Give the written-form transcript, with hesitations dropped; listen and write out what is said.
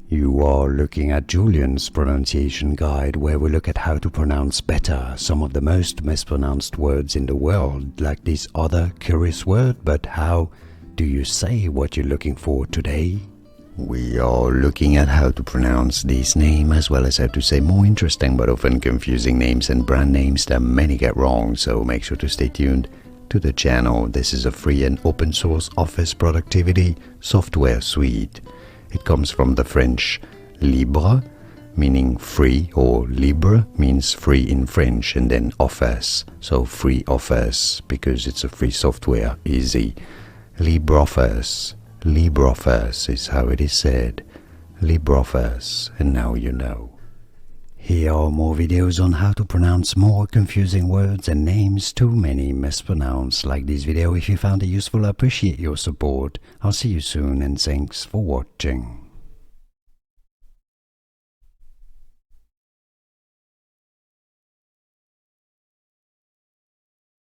You are looking at Julian's pronunciation guide, where we look at how to pronounce better some of the most mispronounced words in the world, like this other curious word. But how do you say what you're looking for today? We are looking at how to pronounce this name, as well as how to say more interesting but often confusing names and brand names that many get wrong, so make sure to stay tuned to the channel. This is a free and open source office productivity software suite. It comes from the French libre, meaning free, or libre means free in French, and then office, so free office, because it's a free software, easy. LibreOffice. LibreOffice is how it is said. LibreOffice, and now you know. Here are more videos on how to pronounce more confusing words and names too many mispronounced. Like this video if you found it useful. I appreciate your support. I'll see you soon, and thanks for watching.